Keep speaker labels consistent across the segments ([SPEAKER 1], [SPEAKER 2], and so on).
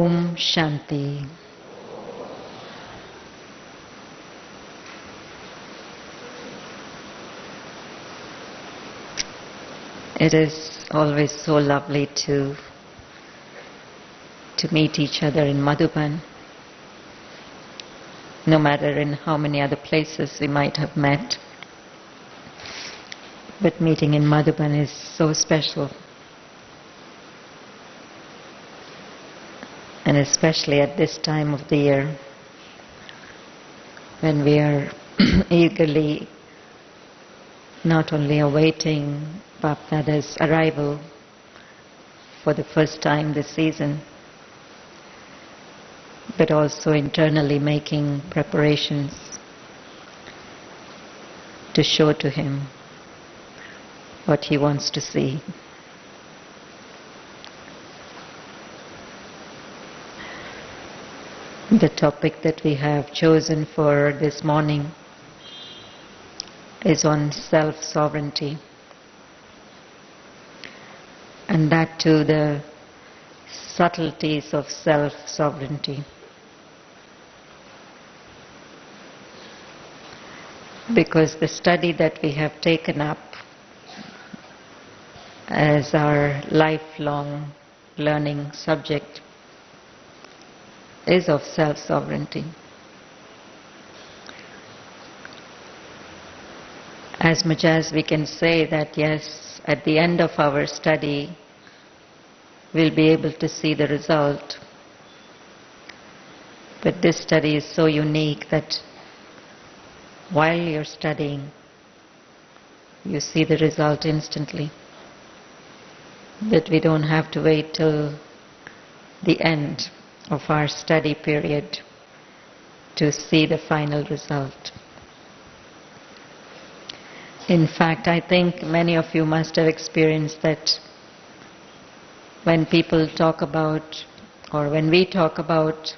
[SPEAKER 1] Om Shanti. It is always so lovely to meet each other in Madhuban. No matter in how many other places we might have met, but meeting in Madhuban is so special. And especially at this time of the year, when we are eagerly not only awaiting Bapdada's arrival for the first time this season, but also internally making preparations to show to him what he wants to see. The topic that we have chosen for this morning is on self-sovereignty, and that too the subtleties of self-sovereignty. Because the study that we have taken up as our lifelong learning subject is of self-sovereignty. As much as we can say that yes, at the end of our study we'll be able to see the result, but this study is so unique that while you're studying, you see the result instantly. That we don't have to wait till the end of our study period to see the final result. In fact, I think many of you must have experienced that when people talk about, or when we talk about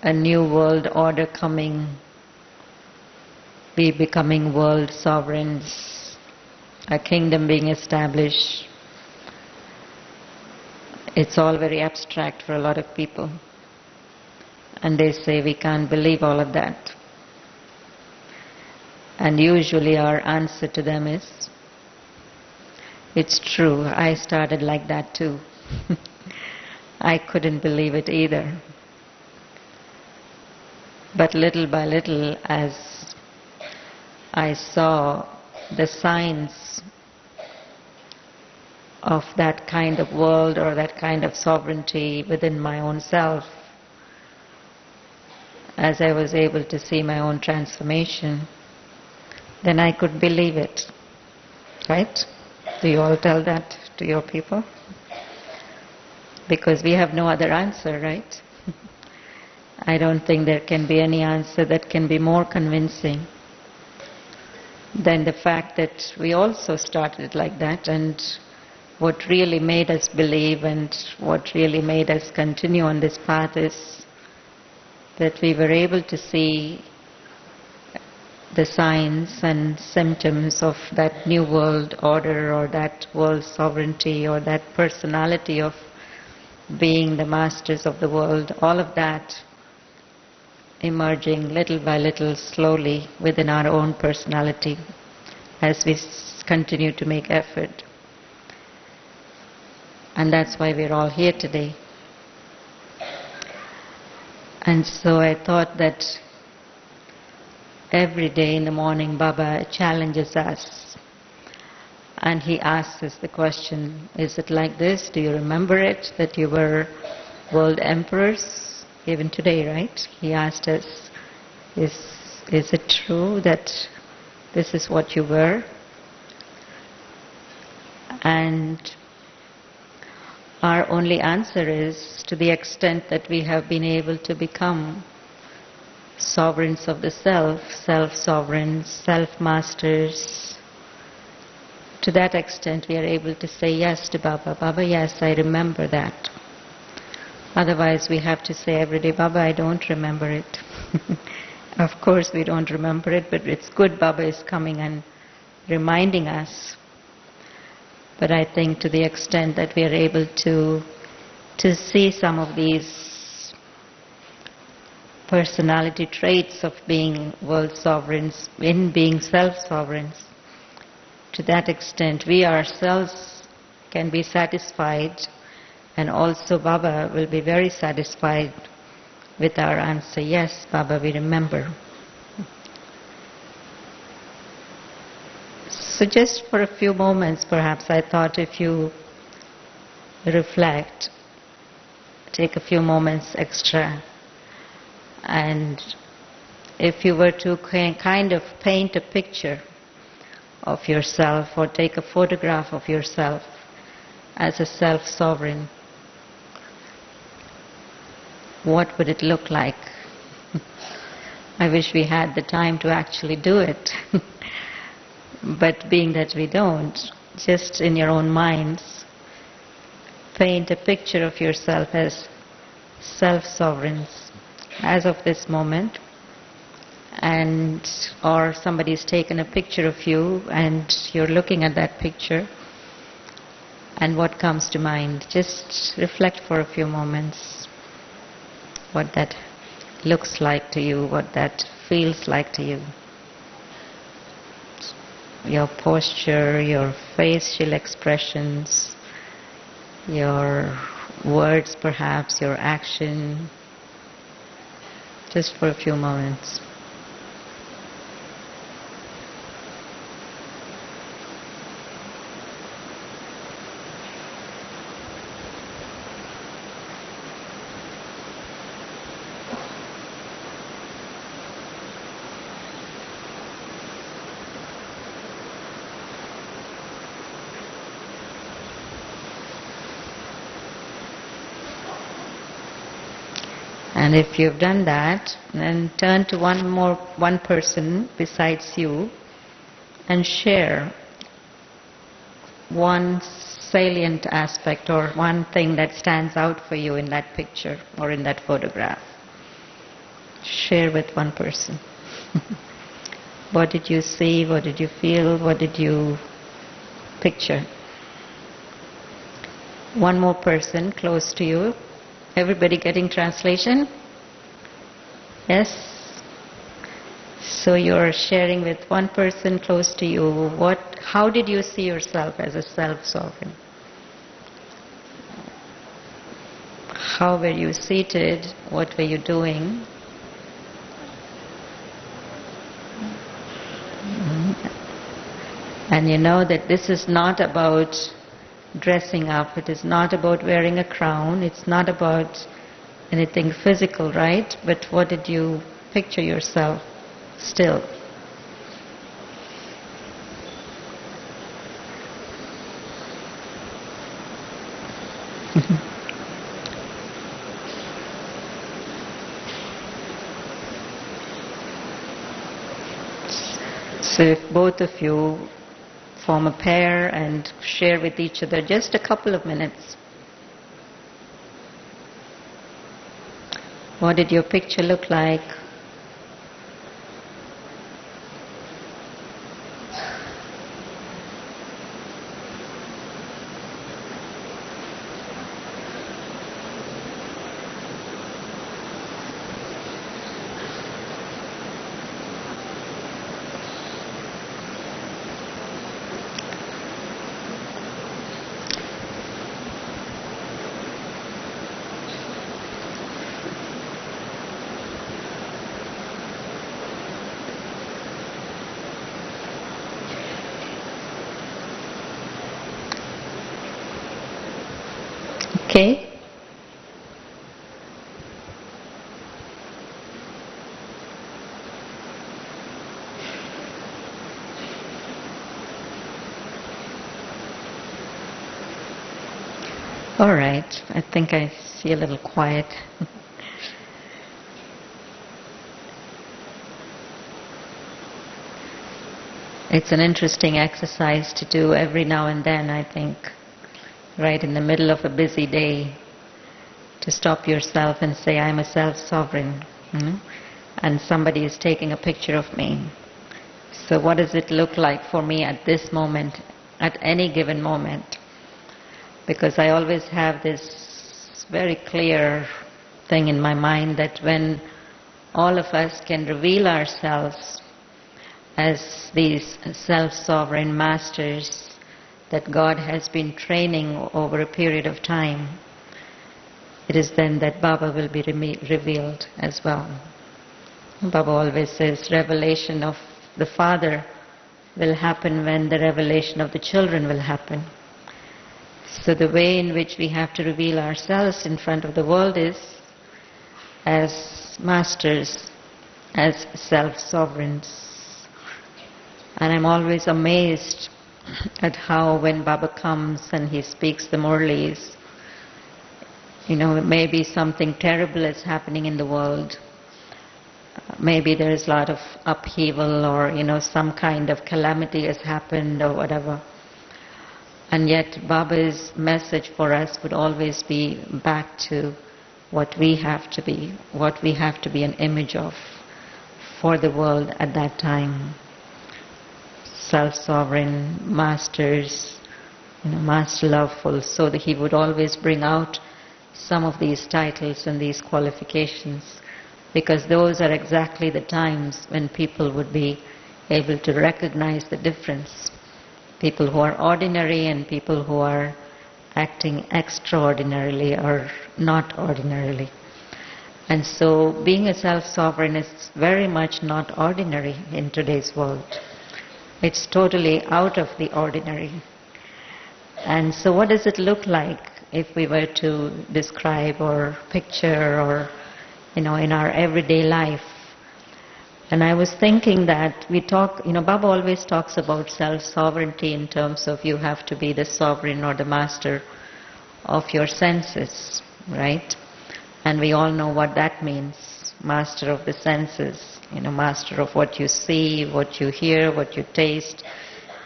[SPEAKER 1] a new world order coming, we becoming world sovereigns, a kingdom being established, it's all very abstract for a lot of people. And they say, we can't believe all of that. And usually our answer to them is, it's true, I started like that too. I couldn't believe it either. But little by little, as I saw the signs of that kind of world or that kind of sovereignty within my own self, as I was able to see my own transformation, then I could believe it. Right? Do you all tell that to your people? Because we have no other answer, right? I don't think there can be any answer that can be more convincing than the fact that we also started like that, and what really made us believe and what really made us continue on this path is that we were able to see the signs and symptoms of that new world order or that world sovereignty or that personality of being the masters of the world, all of that emerging little by little slowly within our own personality as we continue to make effort. And that's why we're all here today. And so I thought that every day in the morning Baba challenges us and he asks us the question, is it like this? Do you remember it, that you were world emperors? Even today, right? He asked us, is it true that this is what you were? And our only answer is, to the extent that we have been able to become sovereigns of the self, self-sovereigns, self-masters, to that extent we are able to say yes to Baba. Baba, yes, I remember that. Otherwise we have to say every day, Baba, I don't remember it. Of course we don't remember it, but it's good Baba is coming and reminding us. But I think to the extent that we are able to to see some of these personality traits of being world sovereigns, in being self-sovereigns. To that extent, we ourselves can be satisfied, and also Baba will be very satisfied with our answer, yes, Baba, we remember. So just for a few moments, perhaps, I thought if you reflect, take a few moments extra, and if you were to kind of paint a picture of yourself or take a photograph of yourself as a self-sovereign, what would it look like? I wish we had the time to actually do it. But being that we don't, just in your own minds, paint a picture of yourself as self-sovereigns as of this moment, and or somebody's taken a picture of you and you're looking at that picture, and what comes to mind? Just reflect for a few moments what that looks like to you, what that feels like to you. Your posture, your facial expressions, your words perhaps, your action, just for a few moments. And if you've done that, then turn to one person besides you and share one salient aspect or one thing that stands out for you in that picture or in that photograph. Share with one person. What did you see? What did you feel? What did you picture? One more person close to you. Everybody getting translation? Yes? So you're sharing with one person close to you, how did you see yourself as a self-sovereign? How were you seated? What were you doing? And you know that this is not about dressing up, it is not about wearing a crown, it's not about anything physical, right? But what did you picture yourself still? So if both of you form a pair and share with each other just a couple of minutes. What did your picture look like? Okay? All right, I think I see a little quiet. It's an interesting exercise to do every now and then, I think, right in the middle of a busy day, to stop yourself and say, I'm a self-sovereign, and somebody is taking a picture of me. So what does it look like for me at this moment, at any given moment? Because I always have this very clear thing in my mind that when all of us can reveal ourselves as these self-sovereign masters that God has been training over a period of time, it is then that Baba will be revealed as well. Baba always says revelation of the Father will happen when the revelation of the children will happen. So the way in which we have to reveal ourselves in front of the world is as masters, as self-sovereigns. And I'm always amazed at how when Baba comes and he speaks the Murlis, maybe something terrible is happening in the world. Maybe there's a lot of upheaval or, some kind of calamity has happened or whatever. And yet Baba's message for us would always be back to what we have to be an image of for the world at that time. Self-sovereign, masters, master loveful, so that he would always bring out some of these titles and these qualifications, because those are exactly the times when people would be able to recognize the difference. People who are ordinary and people who are acting extraordinarily or not ordinarily. And so being a self-sovereign is very much not ordinary in today's world. It's totally out of the ordinary. And so what does it look like if we were to describe or picture or, in our everyday life? And I was thinking that we talk, Baba always talks about self-sovereignty in terms of you have to be the sovereign or the master of your senses, right? And we all know what that means, master of the senses, master of what you see, what you hear, what you taste.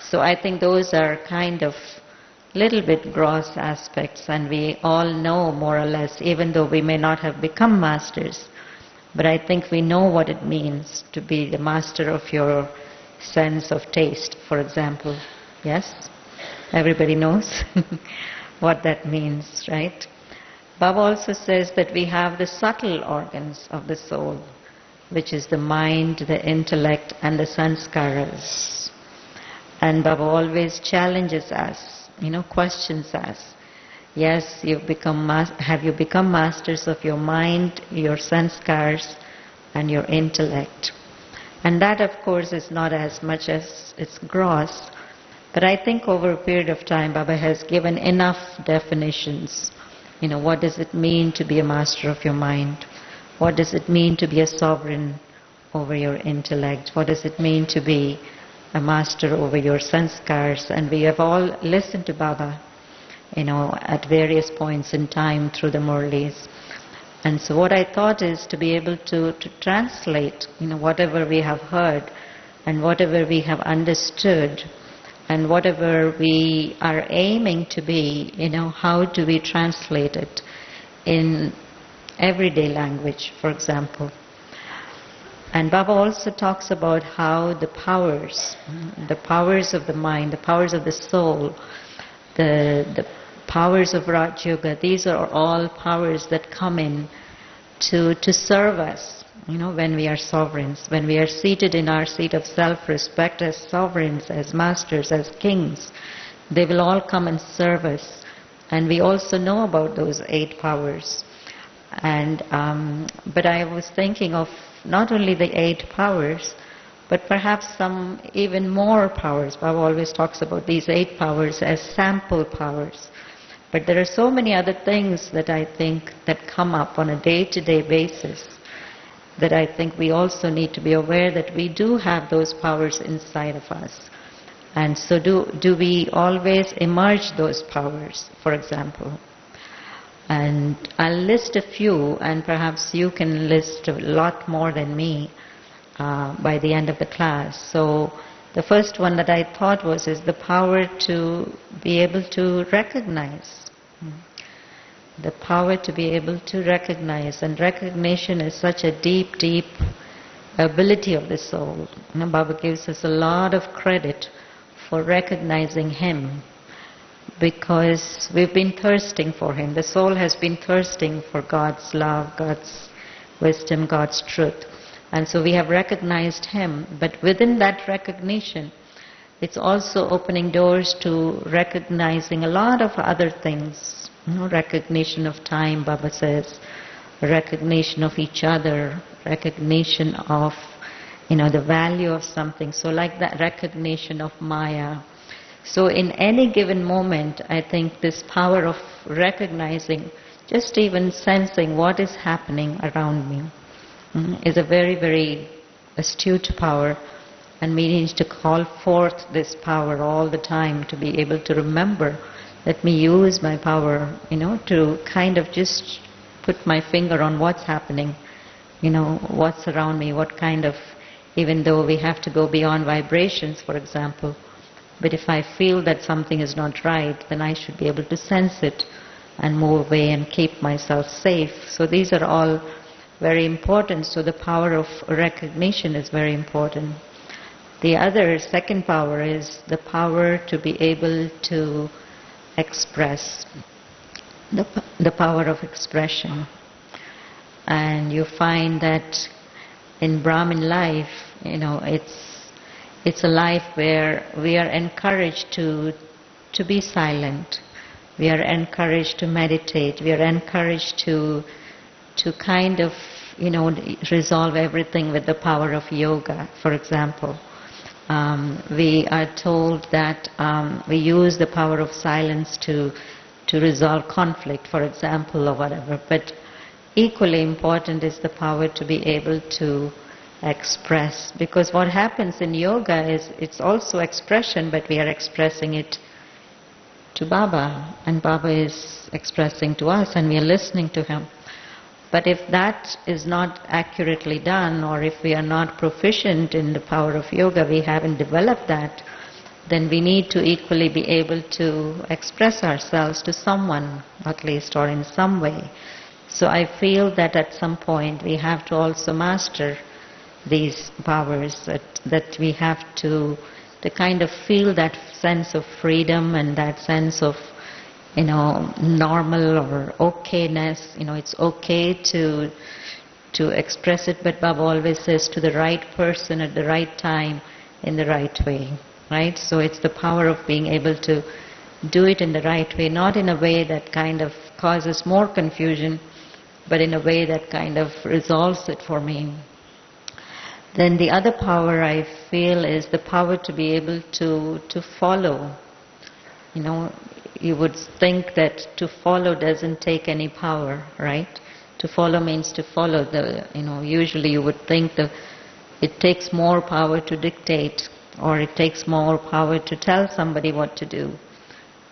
[SPEAKER 1] So I think those are kind of little bit gross aspects, and we all know more or less, even though we may not have become masters. But I think we know what it means to be the master of your sense of taste, for example. Yes? Everybody knows what that means, right? Baba also says that we have the subtle organs of the soul, which is the mind, the intellect, and the sanskaras. And Baba always challenges us, questions us. Yes, have you become masters of your mind, your sanskars, and your intellect? And that, of course, is not as much as it's gross, but I think over a period of time, Baba has given enough definitions. What does it mean to be a master of your mind? What does it mean to be a sovereign over your intellect? What does it mean to be a master over your sanskars? And we have all listened to Baba, at various points in time through the Murlis. And so what I thought is to be able to translate, whatever we have heard and whatever we have understood and whatever we are aiming to be, how do we translate it in everyday language, for example. And Baba also talks about how the powers of the mind, the powers of the soul, the powers of Rajyoga, these are all powers that come in to serve us, when we are sovereigns, when we are seated in our seat of self-respect as sovereigns, as masters, as kings, they will all come and serve us. And we also know about those 8 powers. And but I was thinking of not only the 8 powers, but perhaps some even more powers. Baba always talks about these 8 powers as sample powers. But there are so many other things that I think that come up on a day-to-day basis that I think we also need to be aware that we do have those powers inside of us. And so do we always emerge those powers, for example? And I'll list a few, and perhaps you can list a lot more than me by the end of the class. So the first one that I thought is the power to be able to recognize. The power to be able to recognize. And recognition is such a deep, deep ability of the soul. Baba gives us a lot of credit for recognizing Him. because we've been thirsting for Him. The soul has been thirsting for God's love, God's wisdom, God's truth. And so we have recognized Him, but within that recognition, it's also opening doors to recognizing a lot of other things. Recognition of time, Baba says, recognition of each other, recognition of the value of something. So like that recognition of Maya. So in any given moment, I think this power of recognizing, just even sensing what is happening around me, is a very, very astute power. And we need to call forth this power all the time to be able to remember. Let me use my power, to kind of just put my finger on what's happening, what's around me, what kind of, even though we have to go beyond vibrations, for example, but if I feel that something is not right, then I should be able to sense it and move away and keep myself safe. So these are all very important. So the power of recognition is very important. The other, second power is the power to be able to express, the power of expression. And you find that in Brahmin life, it's a life where we are encouraged to be silent. We are encouraged to meditate. We are encouraged to kind of, resolve everything with the power of yoga, for example. We are told that we use the power of silence to resolve conflict, for example, or whatever. But equally important is the power to be able to express. Because what happens in yoga is it's also expression, but we are expressing it to Baba, and Baba is expressing to us, and we are listening to Him. But if that is not accurately done, or if we are not proficient in the power of yoga, we haven't developed that, then we need to equally be able to express ourselves to someone, at least, or in some way. So I feel that at some point we have to also master these powers, that we have to kind of feel that sense of freedom and that sense of normal or okayness. It's okay to express it, but Baba always says to the right person at the right time in the right way, right? So it's the power of being able to do it in the right way, not in a way that kind of causes more confusion, but in a way that kind of resolves it for me. Then the other power I feel is the power to be able to follow. You would think that to follow doesn't take any power, right? To follow means to follow. Usually you would think that it takes more power to dictate, or it takes more power to tell somebody what to do.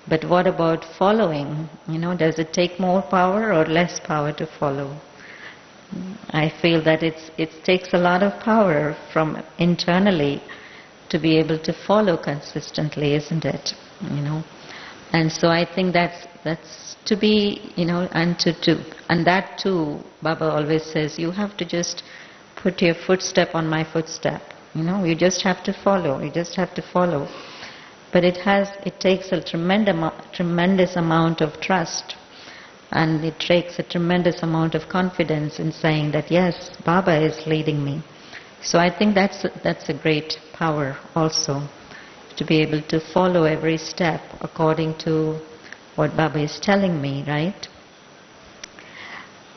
[SPEAKER 1] But what about following? Does it take more power or less power to follow? I feel that it takes a lot of power from internally to be able to follow consistently, isn't it? And so I think that's to be, and that too, Baba always says, you have to just put your footstep on my footstep. You just have to follow. You just have to follow. But it takes a tremendous amount of trust, and it takes a tremendous amount of confidence in saying that yes, Baba is leading me. So I think that's a great power also, to be able to follow every step according to what Baba is telling me, right?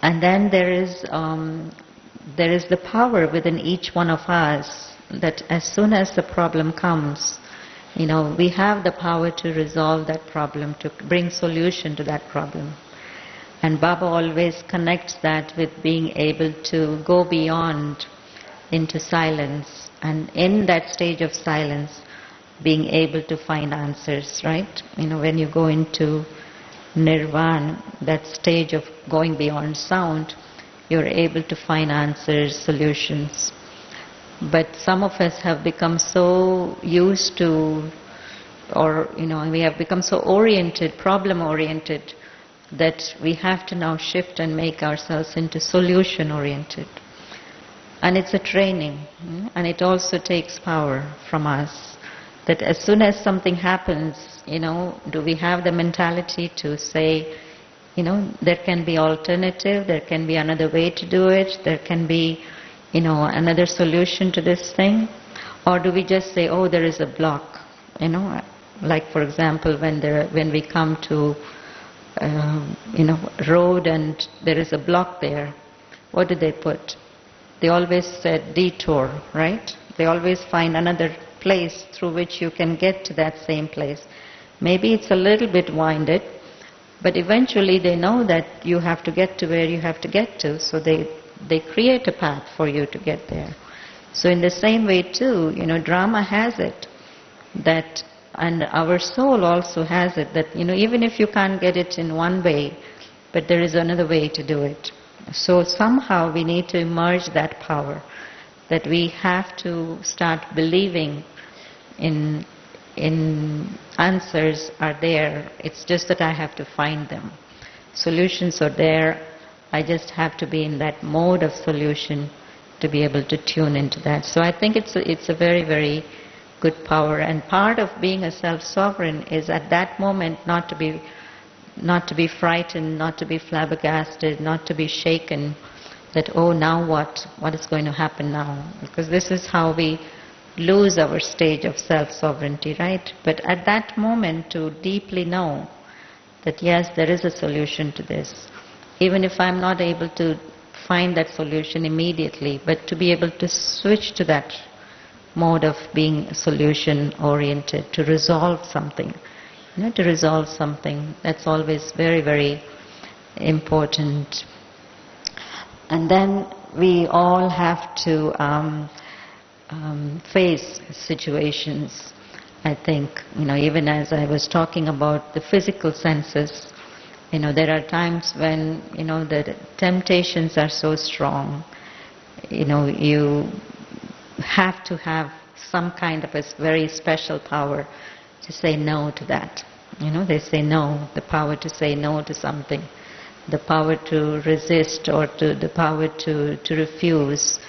[SPEAKER 1] And then there is the power within each one of us that as soon as the problem comes, we have the power to resolve that problem, to bring solution to that problem. And Baba always connects that with being able to go beyond into silence, and in that stage of silence, being able to find answers, right? When you go into nirvana, that stage of going beyond sound, you're able to find answers, solutions. But some of us have become so used to, or we have become so oriented, problem-oriented, that we have to now shift and make ourselves into solution-oriented. And it's a training, and it also takes power from us That as soon as something happens, do we have the mentality to say, there can be alternative, there can be another way to do it, there can be, another solution to this thing? Or do we just say, oh, there is a block? Like for example, when we come to, road and there is a block there, what do they put? They always said detour, right? They always find another place through which you can get to that same place. Maybe it's a little bit winded, but eventually they know that you have to get to where you have to get to, so they create a path for you to get there. So in the same way too, drama has it, that, and our soul also has it, that, even if you can't get it in one way, but there is another way to do it. So somehow we need to emerge that power, that we have to start believing in answers are there. It's just that I have to find them. Solutions are there. I just have to be in that mode of solution to be able to tune into that. So I think it's a very, very good power. And part of being a self-sovereign is at that moment not to be frightened, not to be flabbergasted, not to be shaken, that, oh, now what? What is going to happen now? Because this is how we lose our stage of self-sovereignty, right? But at that moment to deeply know that yes, there is a solution to this. Even if I'm not able to find that solution immediately, but to be able to switch to that mode of being solution-oriented, to resolve something. To resolve something, that's always very, very important. And then we all have to face situations, I think. Even as I was talking about the physical senses, there are times when, the temptations are so strong. You have to have some kind of a very special power to say no to that. They say no, the power to say no to something, the power to resist, or the power to refuse.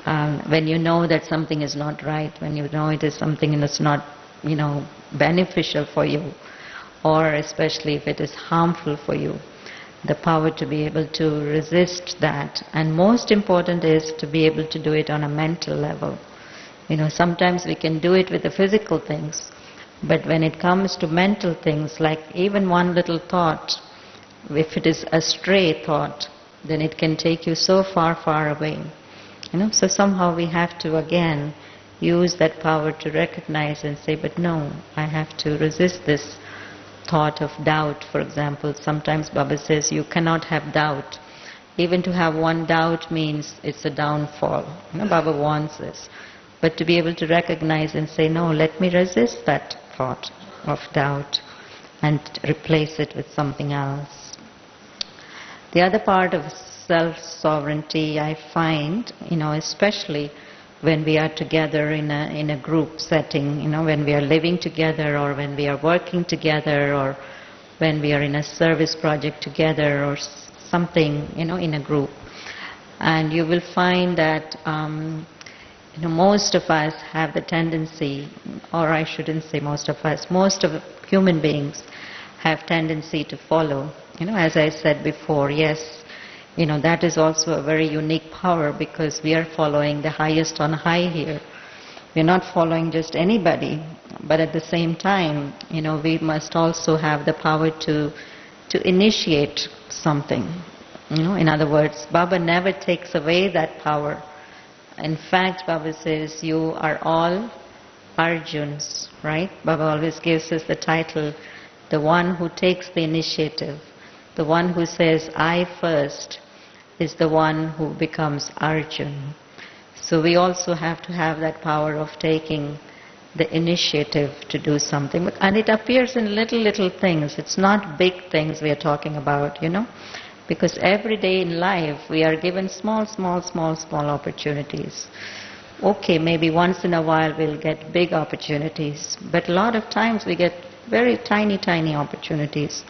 [SPEAKER 1] When you know that something is not right, when you know it is something that's not, beneficial for you, or especially if it is harmful for you, the power to be able to resist that. And most important is to be able to do it on a mental level. Sometimes we can do it with the physical things, but when it comes to mental things, like even one little thought, if it is a stray thought, then it can take you so far, far away. So somehow we have to again use that power to recognize and say, but no, I have to resist this thought of doubt, for example. Sometimes Baba says you cannot have doubt. Even to have one doubt means it's a downfall. Baba wants this. But to be able to recognize and say, no, let me resist that thought of doubt and replace it with something else. The other part of self-sovereignty I find, especially when we are together in a group setting, when we are living together, or when we are working together, or when we are in a service project together, or something, in a group. And you will find that most of us have the tendency, or I shouldn't say most of us, most of human beings have tendency to follow. As I said before, yes, that is also a very unique power, because we are following the highest on high here. We are not following just anybody, but at the same time, we must also have the power to initiate something. In other words, Baba never takes away that power. In fact, Baba says, you are all Arjuns, right? Baba always gives us the title, the one who takes the initiative. The one who says, I first, is the one who becomes Arjun. So we also have to have that power of taking the initiative to do something. And it appears in little things. It's not big things we are talking about, Because every day in life we are given small opportunities. Okay, maybe once in a while we'll get big opportunities, but a lot of times we get very tiny opportunities.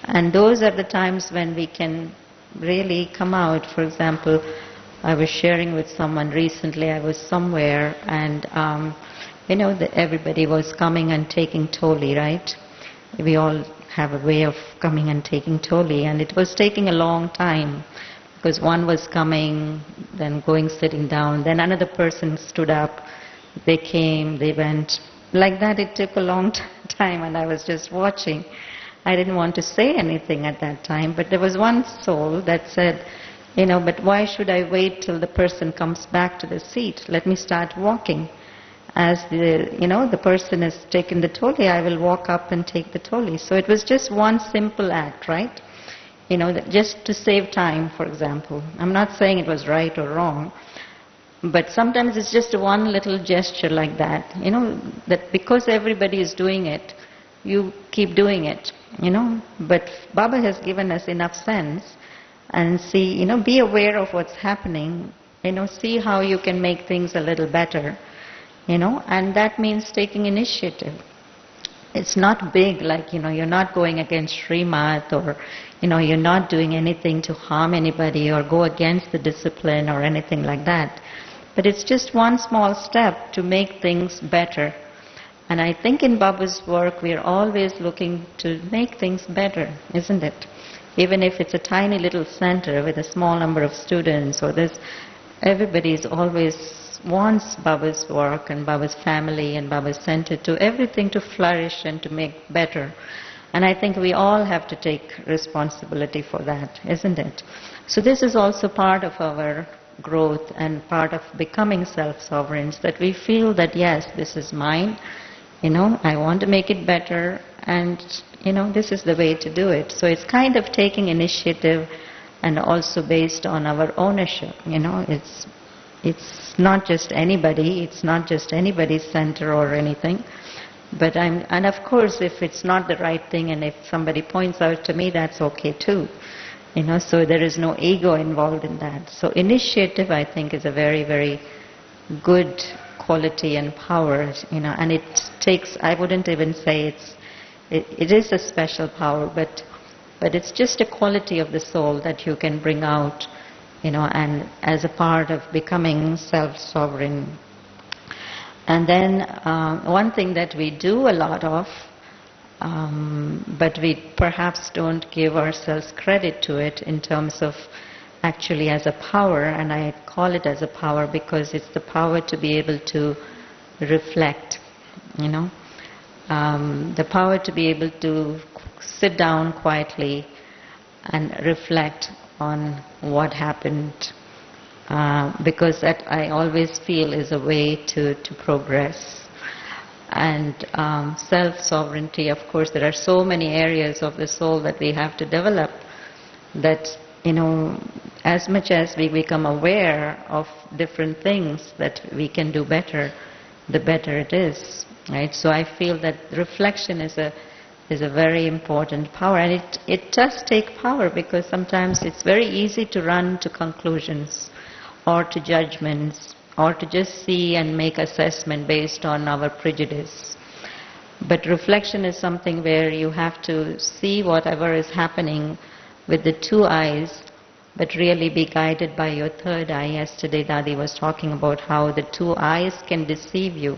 [SPEAKER 1] And those are the times when we can really come out. For example, I was sharing with someone recently, I was somewhere and, everybody was coming and taking Toli, right? We all have a way of coming and taking Toli, and it was taking a long time because one was coming, then going, sitting down, then another person stood up, they came, they went. Like that it took a long time, and I was just watching. I didn't want to say anything at that time, but there was one soul that said, but why should I wait till the person comes back to the seat? Let me start walking. As the person has taken the Toli, I will walk up and take the Toli. So it was just one simple act, right? Just to save time, for example. I'm not saying it was right or wrong, but sometimes it's just one little gesture like that, that because everybody is doing it, you keep doing it, But Baba has given us enough sense and see, be aware of what's happening, see how you can make things a little better. And that means taking initiative. It's not big, like, you're not going against Srimat or, you're not doing anything to harm anybody or go against the discipline or anything like that. But it's just one small step to make things better. And I think in Baba's work, we're always looking to make things better, isn't it? Even if it's a tiny little center with a small number of students or this, everybody is always wants Baba's work and Baba's family and Baba's center to everything to flourish and to make better. And I think we all have to take responsibility for that, isn't it? So this is also part of our growth and part of becoming self-sovereigns, that we feel that yes, this is mine, I want to make it better, and this is the way to do it. So it's kind of taking initiative and also based on our ownership, It's not just anybody, it's not just anybody's center or anything. And of course, if it's not the right thing and if somebody points out to me, that's okay too. So there is no ego involved in that. So initiative, I think, is a very, very good quality and power, and it takes, I wouldn't even say it is a special power, but it's just a quality of the soul that you can bring out, and as a part of becoming self-sovereign. And then one thing that we do a lot of, but we perhaps don't give ourselves credit to it in terms of actually as a power, and I call it as a power because it's the power to be able to reflect, the power to be able to sit down quietly and reflect on what happened, because that I always feel is a way to progress. And self-sovereignty, of course, there are so many areas of the soul that we have to develop, that as much as we become aware of different things that we can do better, the better it is, right? So I feel that reflection is a very important power, and it does take power, because sometimes it's very easy to run to conclusions or to judgments or to just see and make assessment based on our prejudice. But reflection is something where you have to see whatever is happening with the two eyes, but really be guided by your third eye. Yesterday Dadi was talking about how the two eyes can deceive you,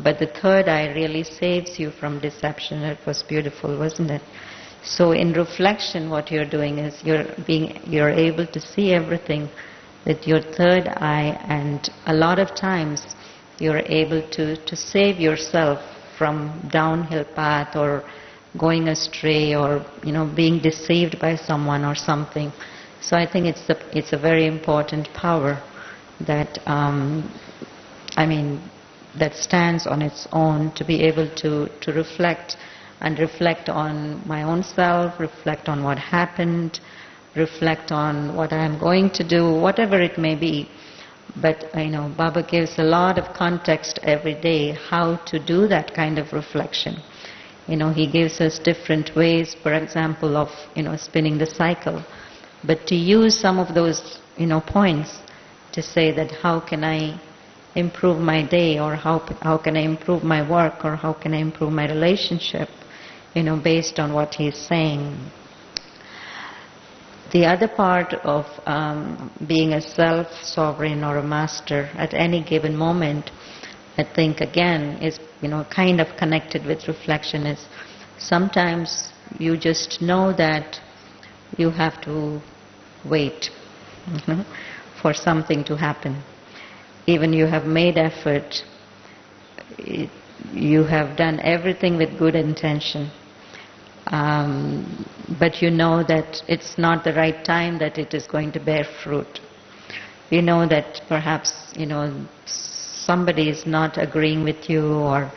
[SPEAKER 1] but the third eye really saves you from deception. It was beautiful, wasn't it? So in reflection, what you're doing is you're able to see everything with your third eye, and a lot of times you're able to save yourself from downhill path or going astray or being deceived by someone or something. So I think it's a very important power that that stands on its own, to be able to reflect and reflect on my own self, reflect on what happened, reflect on what I am going to do, whatever it may be. But Baba gives a lot of context every day how to do that kind of reflection. He gives us different ways, for example, of spinning the cycle. But to use some of those points to say that how can I improve my day, or how can I improve my work, or how can I improve my relationship, based on what he's saying. The other part of being a self-sovereign or a master at any given moment, I think again is, kind of connected with reflection is sometimes you just know that you have to wait for something to happen. Even you have made effort, you have done everything with good intention, but you know that it's not the right time that it is going to bear fruit. You know that perhaps, somebody is not agreeing with you, or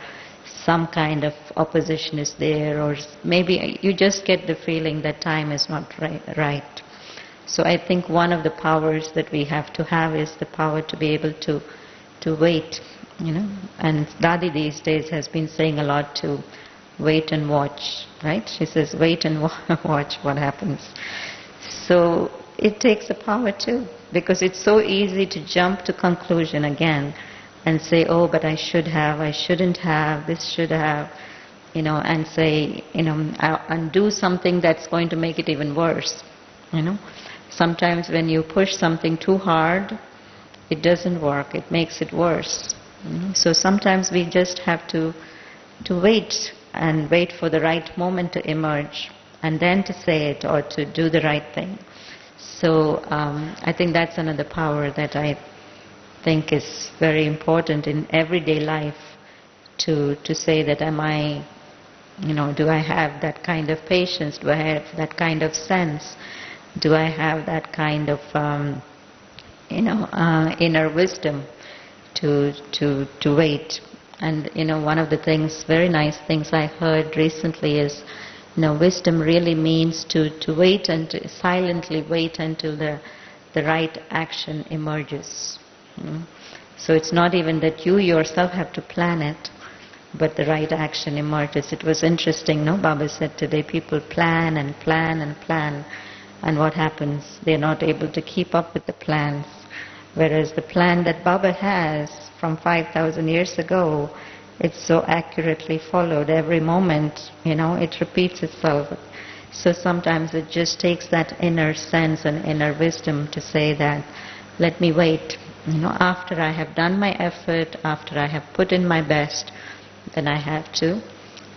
[SPEAKER 1] some kind of opposition is there, or maybe you just get the feeling that time is not right. So I think one of the powers that we have to have is the power to be able to wait, And Dadi these days has been saying a lot to wait and watch, right? She says, wait and watch what happens. So it takes a power too, because it's so easy to jump to conclusion again and say, oh, but I should have, I shouldn't have, this should have, and say, and do something that's going to make it even worse, Sometimes when you push something too hard, it doesn't work, it makes it worse. So sometimes we just have to wait and wait for the right moment to emerge and then to say it or to do the right thing. So I think that's another power that I think is very important in everyday life, to say that am I, do I have that kind of patience, do I have that kind of sense, do I have that kind of inner wisdom to wait. And one of the things, very nice things I heard recently is, wisdom really means to wait and to silently wait until the right action emerges. So it's not even that you yourself have to plan it, but the right action emerges. It was interesting, Baba said today, people plan and plan and plan, and what happens? They're not able to keep up with the plans. Whereas the plan that Baba has from 5,000 years ago, it's so accurately followed. Every moment, it repeats itself. So sometimes it just takes that inner sense and inner wisdom to say that, let me wait. After I have done my effort, after I have put in my best, then I have to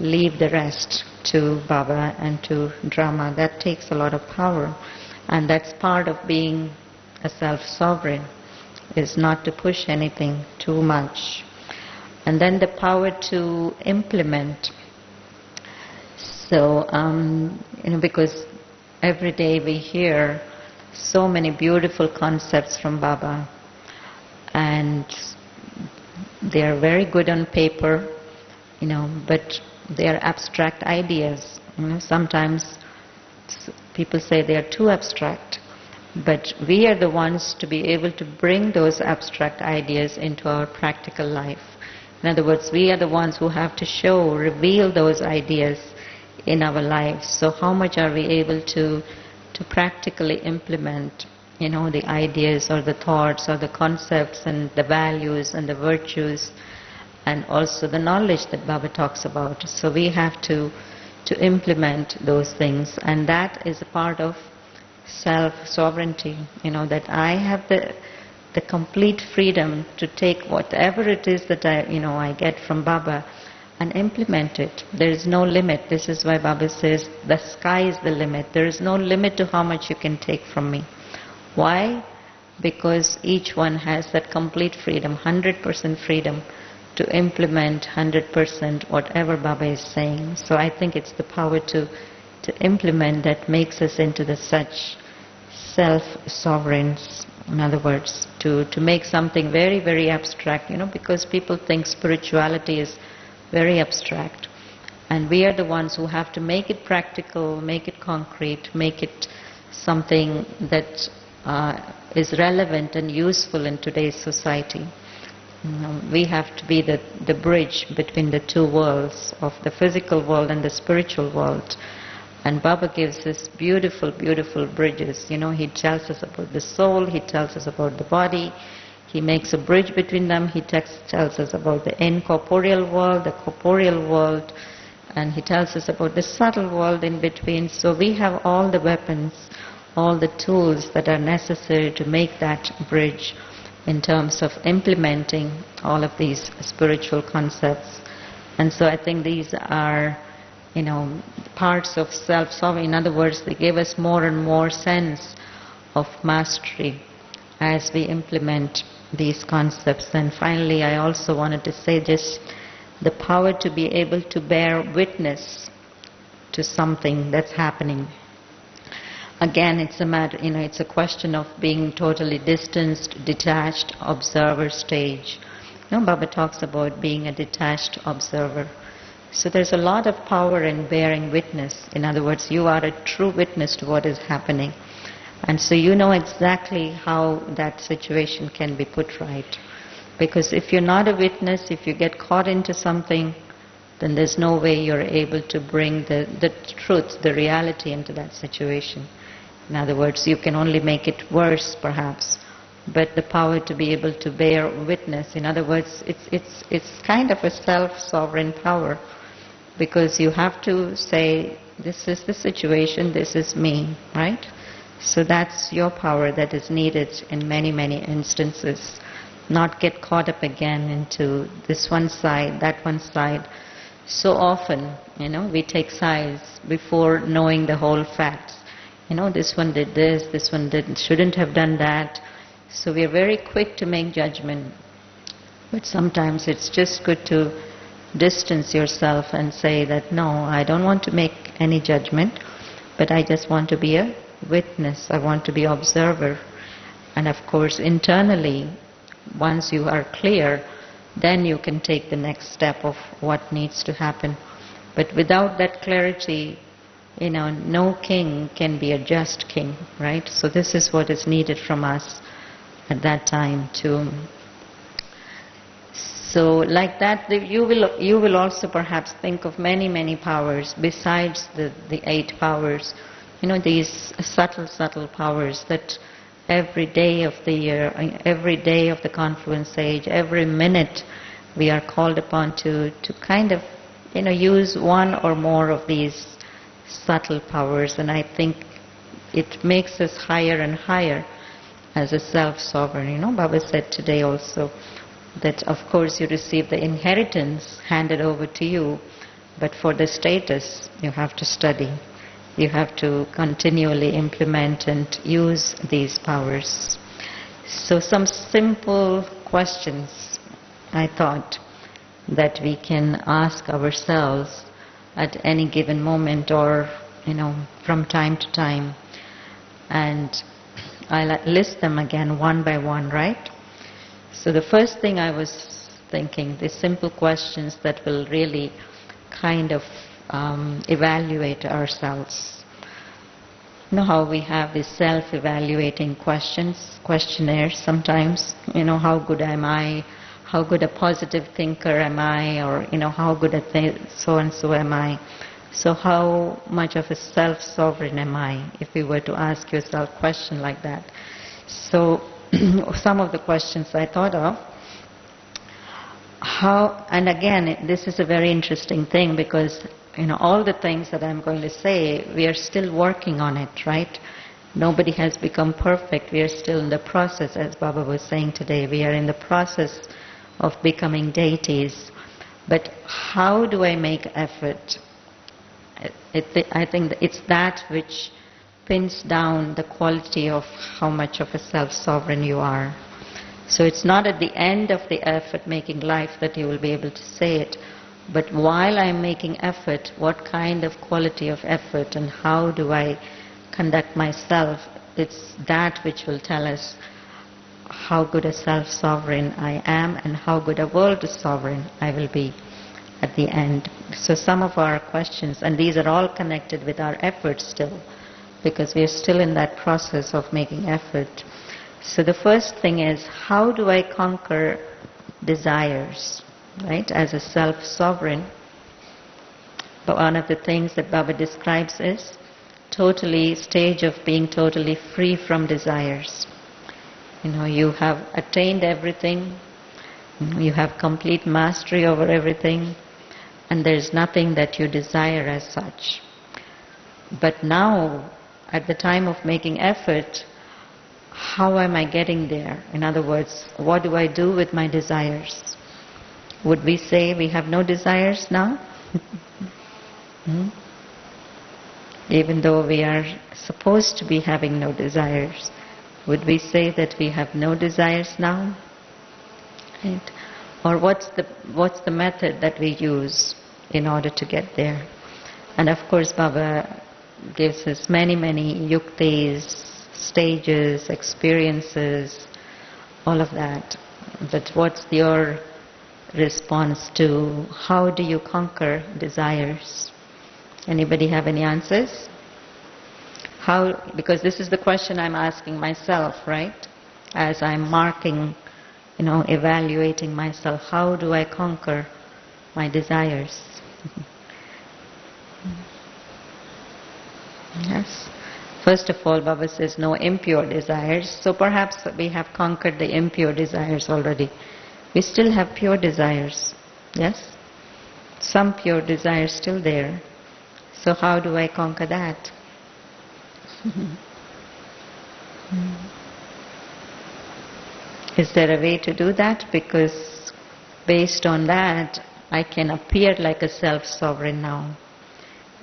[SPEAKER 1] leave the rest to Baba and to drama. That takes a lot of power. And that's part of being a self-sovereign, is not to push anything too much. And then the power to implement. So, because every day we hear so many beautiful concepts from Baba, and they are very good on paper, but they are abstract ideas. Sometimes people say they are too abstract, but we are the ones to be able to bring those abstract ideas into our practical life. In other words, we are the ones who have to reveal those ideas in our lives. So how much are we able to practically implement, the ideas or the thoughts or the concepts and the values and the virtues and also the knowledge that Baba talks about. So we have to implement those things, and that is a part of self-sovereignty, that I have the complete freedom to take whatever it is that I get from Baba and implement it. There is no limit. This is why Baba says the sky is the limit. There is no limit to how much you can take from me. Why? Because each one has that complete freedom, 100% freedom to implement 100% whatever Baba is saying. So I think it's the power to implement that makes us into the such self-sovereigns. In other words, to make something very, very abstract, because people think spirituality is very abstract. And we are the ones who have to make it practical, make it concrete, make it something that is relevant and useful in today's society. We have to be the bridge between the two worlds, of the physical world and the spiritual world. And Baba gives us beautiful, beautiful bridges. He tells us about the soul, he tells us about the body, he makes a bridge between them, he tells us about the incorporeal world, the corporeal world, and he tells us about the subtle world in between. So we have all the weapons, all the tools that are necessary to make that bridge, in terms of implementing all of these spiritual concepts. And so I think these are, parts of self-sovereignty. In other words, they give us more and more sense of mastery as we implement these concepts. And finally, I also wanted to say just the power to be able to bear witness to something that's happening. Again, it's a matter, it's a question of being totally distanced, detached observer stage. Baba talks about being a detached observer. So there's a lot of power in bearing witness. In other words, you are a true witness to what is happening. And so you know exactly how that situation can be put right. Because if you're not a witness, if you get caught into something, then there's no way you're able to bring the truth, the reality into that situation. In other words, you can only make it worse, perhaps. But the power to be able to bear witness, in other words, it's kind of a self-sovereign power. Because you have to say, this is the situation, this is me, right? So that's your power that is needed in many, many instances. Not get caught up again into this one side, that one side. So often, we take sides before knowing the whole facts. This one did this one shouldn't have done that. So we are very quick to make judgment. But sometimes it's just good to distance yourself and say that, no, I don't want to make any judgment, but I just want to be a witness. I want to be observer. And of course, internally, once you are clear, then you can take the next step of what needs to happen. But without that clarity, no king can be a just king, right? So this is what is needed from us at that time too. So like that, you will also perhaps think of many, many powers besides the 8 powers. These subtle powers that every day of the year, every day of the confluence age, every minute we are called upon to kind of, use one or more of these subtle powers. And I think it makes us higher and higher as a self-sovereign. Baba said today also that of course you receive the inheritance handed over to you, but for the status you have to study. You have to continually implement and use these powers. So some simple questions I thought that we can ask ourselves at any given moment or, from time to time. And I'll list them again one by one, right? So the first thing I was thinking, these simple questions that will really kind of evaluate ourselves. How we have these self-evaluating questionnaires sometimes. How good am I? How good a positive thinker am I? Or, how good a so-and-so am I? So how much of a self-sovereign am I? If we were to ask yourself a question like that. So some of the questions I thought of. And again, this is a very interesting thing because, all the things that I'm going to say, we are still working on it, right? Nobody has become perfect. We are still in the process, as Baba was saying today. We are in the process of becoming deities. But how do I make effort? I think it's that which pins down the quality of how much of a self-sovereign you are. So it's not at the end of the effort making life that you will be able to say it, but while I'm making effort, what kind of quality of effort and how do I conduct myself, it's that which will tell us how good a self-sovereign I am and how good a world sovereign I will be at the end. So some of our questions, and these are all connected with our efforts still, because we are still in that process of making effort. So the first thing is, how do I conquer desires, right, as a self-sovereign? But one of the things that Baba describes is stage of being totally free from desires. You have attained everything, you have complete mastery over everything, and there is nothing that you desire as such. But now, at the time of making effort, how am I getting there? In other words, what do I do with my desires? Would we say we have no desires now? Even though we are supposed to be having no desires, would we say that we have no desires now? Right? Or what's the method that we use in order to get there? And of course Baba gives us many yuktis, stages, experiences, all of that. But what's your response to how do you conquer desires? Anybody have any answers? How? Because this is the question I'm asking myself, right? As I'm marking, evaluating myself, how do I conquer my desires? Yes. First of all, Baba says no impure desires. So perhaps we have conquered the impure desires already. We still have pure desires. Yes? Some pure desires still there. So how do I conquer that? Is there a way to do that? Because based on that, I can appear like a self-sovereign now.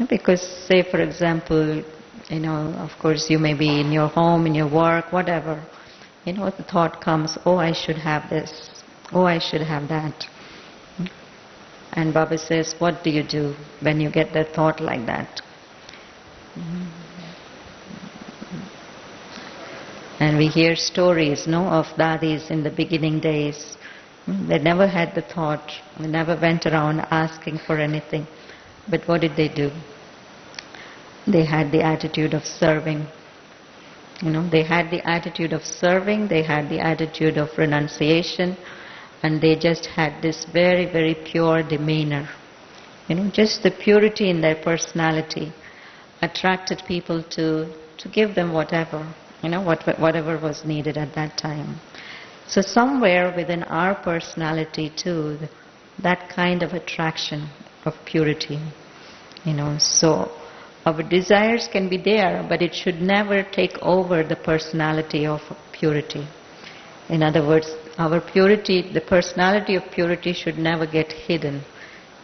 [SPEAKER 1] Because say for example, of course you may be in your home, in your work, whatever. The thought comes, oh, I should have this. Oh, I should have that. And Baba says, what do you do when you get that thought like that? And we hear stories, of dadis in the beginning days. They never had the thought. They never went around asking for anything. But what did they do? They had the attitude of serving. They had the attitude of serving, they had the attitude of renunciation, and they just had this very pure demeanor. Just the purity in their personality attracted people to give them whatever, whatever was needed at that time. So somewhere within our personality too, that kind of attraction of purity, so our desires can be there, but it should never take over the personality of purity. In other words, our purity, the personality of purity should never get hidden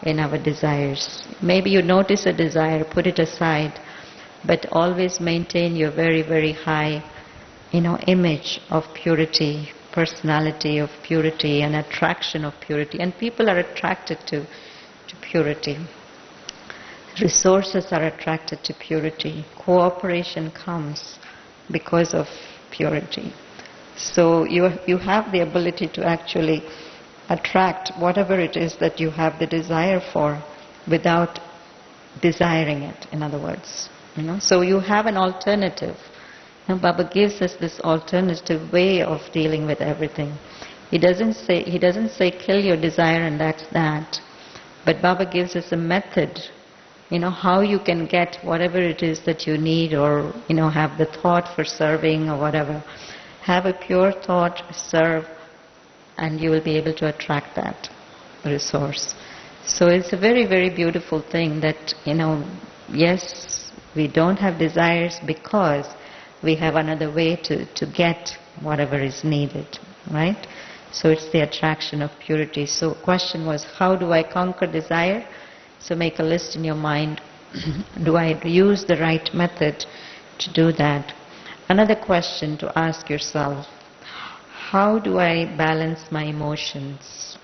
[SPEAKER 1] in our desires. Maybe you notice a desire, put it aside, but always maintain your very high, image of purity, personality of purity, and attraction of purity. And people are attracted to purity. Resources are attracted to purity. Cooperation comes because of purity. So you have the ability to actually attract whatever it is that you have the desire for without desiring it, in other words. So you have an alternative. Baba gives us this alternative way of dealing with everything. He doesn't say kill your desire and that's that. But Baba gives us a method, how you can get whatever it is that you need, or, have the thought for serving or whatever. Have a pure thought, serve, and you will be able to attract that resource. So it's a very beautiful thing that, yes, we don't have desires because we have another way to get whatever is needed, right? So it's the attraction of purity. So question was, how do I conquer desire? So make a list in your mind. Do I use the right method to do that? Another question to ask yourself, how do I balance my emotions?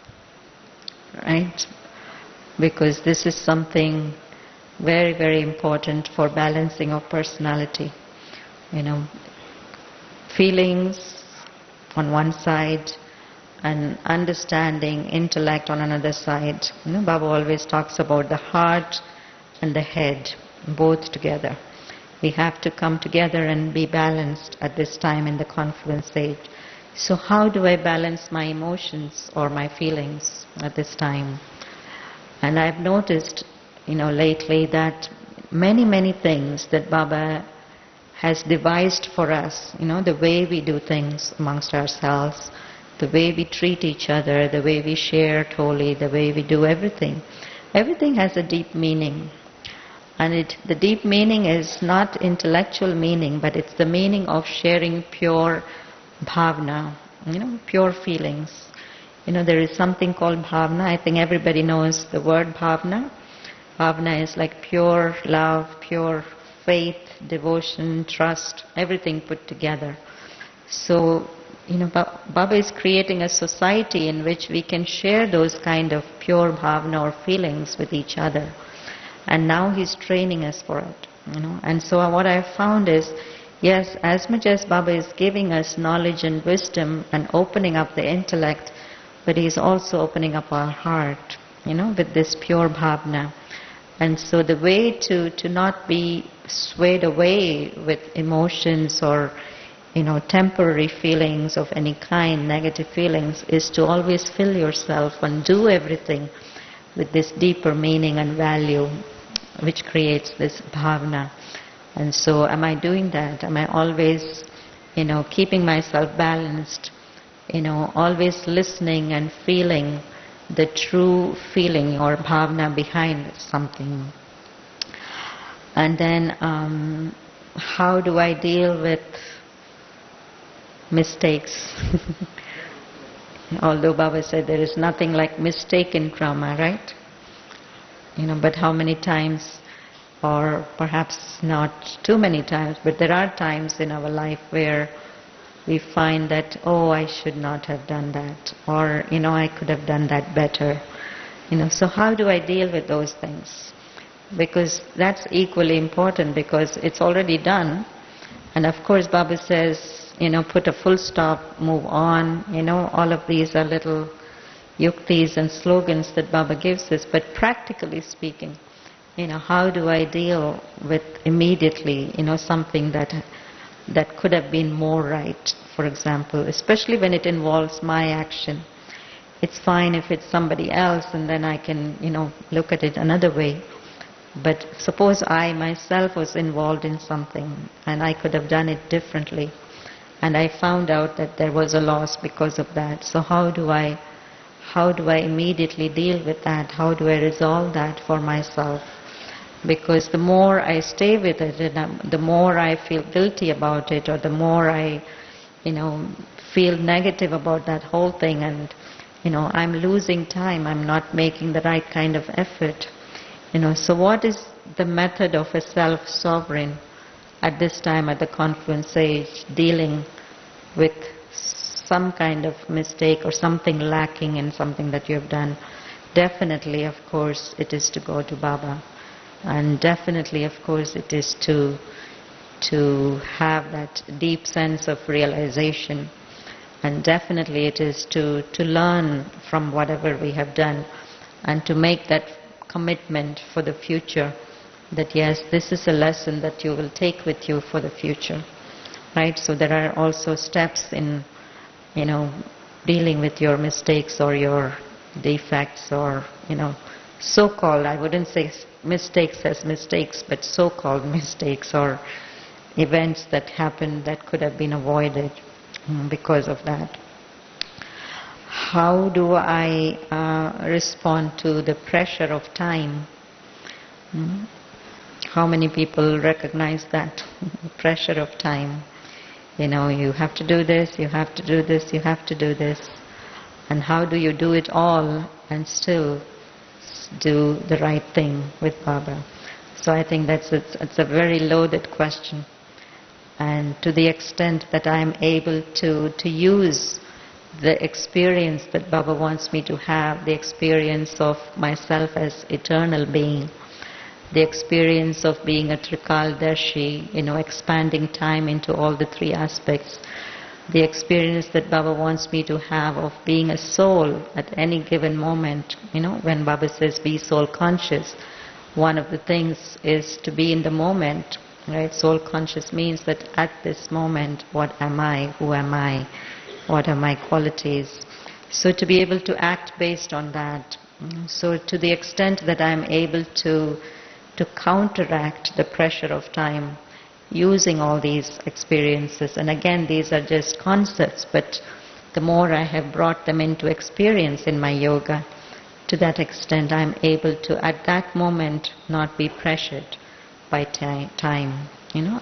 [SPEAKER 1] Right? Because this is something very important for balancing of personality. Feelings on one side and understanding, intellect on another side. Baba always talks about the heart and the head, both together. We have to come together and be balanced at this time in the confluence stage. So how do I balance my emotions or my feelings at this time? And I've noticed, lately that many things that Baba has devised for us, the way we do things amongst ourselves, the way we treat each other, the way we share totally, the way we do everything. Everything has a deep meaning. And the deep meaning is not intellectual meaning, but it's the meaning of sharing pure bhavna, pure feelings. There is something called bhavna. I think everybody knows the word bhavna. Bhavna is like pure love, pure faith, devotion, trust, everything put together. So, Baba is creating a society in which we can share those kind of pure bhavna or feelings with each other. And now he's training us for it, And so what I found is, yes, as much as Baba is giving us knowledge and wisdom and opening up the intellect, but he's also opening up our heart, with this pure bhavna. And so the way to not be swayed away with emotions or, temporary feelings of any kind, negative feelings, is to always fill yourself and do everything with this deeper meaning and value, which creates this bhavna. And so am I doing that? Am I always, keeping myself balanced, always listening and feeling the true feeling or bhavna behind something? And then how do I deal with mistakes? Although Baba said there is nothing like mistake in drama, right? But how many times, or perhaps not too many times, but there are times in our life where we find that, oh, I should not have done that, or, I could have done that better. So how do I deal with those things? Because that's equally important, because it's already done. And of course Baba says, put a full stop, move on, all of these are little yuktis and slogans that Baba gives us. But practically speaking, how do I deal with immediately, something that could have been more right, for example, especially when it involves my action. It's fine if it's somebody else and then I can, look at it another way. But suppose I myself was involved in something and I could have done it differently, and I found out that there was a loss because of that. So how do I immediately deal with that? How do I resolve that for myself? Because the more I stay with it, the more I feel guilty about it, or the more I, feel negative about that whole thing, and, I'm losing time, I'm not making the right kind of effort. So what is the method of a self-sovereign at this time, at the confluence age, dealing with some kind of mistake or something lacking in something that you have done? Definitely, of course, it is to go to Baba. And definitely, of course, it is to have that deep sense of realization. And definitely it is to learn from whatever we have done, and to make that commitment for the future, that yes, this is a lesson that you will take with you for the future. Right? So there are also steps in, dealing with your mistakes or your defects, or, so-called, I wouldn't say mistakes as mistakes, but so-called mistakes or events that happened that could have been avoided because of that. How do I respond to the pressure of time? How many people recognize that pressure of time? You have to do this, you have to do this, you have to do this. And how do you do it all and still do the right thing with Baba? So I think it's a very loaded question. And to the extent that I am able to use the experience that Baba wants me to have, the experience of myself as eternal being, the experience of being a Trikaldarshi, expanding time into all the three aspects, the experience that Baba wants me to have of being a soul at any given moment. When Baba says be soul conscious, one of the things is to be in the moment, right? Soul conscious means that at this moment, what am I? Who am I? What are my qualities? So to be able to act based on that. So to the extent that I am able to counteract the pressure of time using all these experiences, and again these are just concepts, but the more I have brought them into experience in my yoga, to that extent I am able to at that moment not be pressured, by time,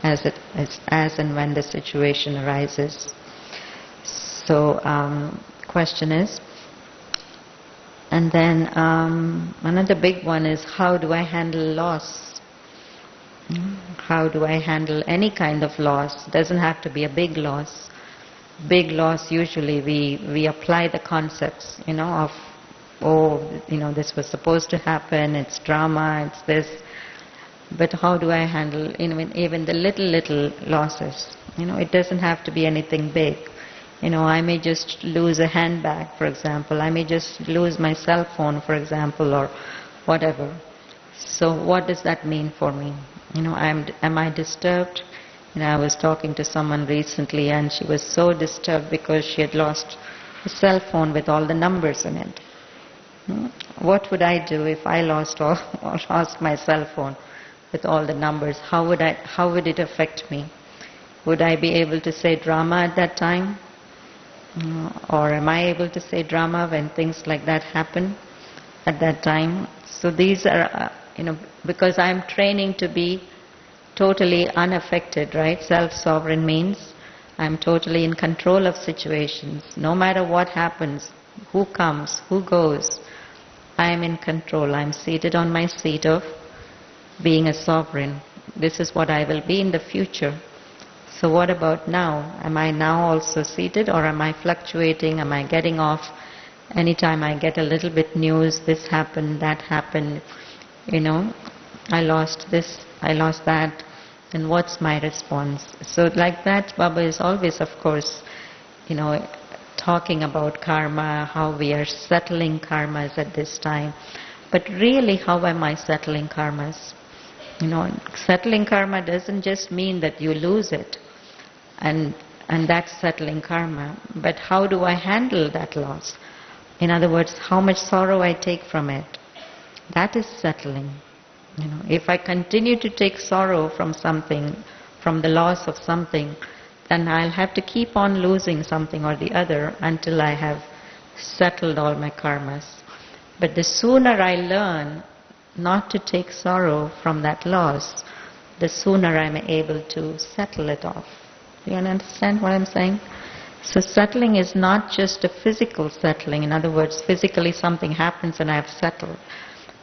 [SPEAKER 1] as and when the situation arises. So, question is, and then another big one is, how do I handle loss? How do I handle any kind of loss? It doesn't have to be a big loss. Big loss, usually we apply the concepts, of, this was supposed to happen, it's drama, it's this. But how do I handle even the little losses? It doesn't have to be anything big. I may just lose a handbag, for example. I may just lose my cell phone, for example, or whatever. So what does that mean for me? Am I disturbed? I was talking to someone recently, and she was so disturbed because she had lost a cell phone with all the numbers in it. What would I do if I lost my cell phone with all the numbers? How would it affect me? Would I be able to say drama at that time? Or am I able to say drama when things like that happen at that time? So these are, because I'm training to be totally unaffected, right? Self-sovereign means I'm totally in control of situations. No matter what happens, who comes, who goes, I am in control. I'm seated on my seat of being a sovereign. This is what I will be in the future. So what about now? Am I now also seated, or am I fluctuating? Am I getting off? Anytime I get a little bit news, this happened, that happened, I lost this, I lost that, then what's my response? So like that, Baba is always, of course, talking about karma, how we are settling karmas at this time. But really, how am I settling karmas? Settling karma doesn't just mean that you lose it, and that's settling karma. But how do I handle that loss? In other words, how much sorrow I take from it. That is settling. If I continue to take sorrow from something, from the loss of something, then I'll have to keep on losing something or the other until I have settled all my karmas. But the sooner I learn not to take sorrow from that loss, the sooner I'm able to settle it off. Do you understand what I'm saying? So settling is not just a physical settling. In other words, physically something happens and I've settled.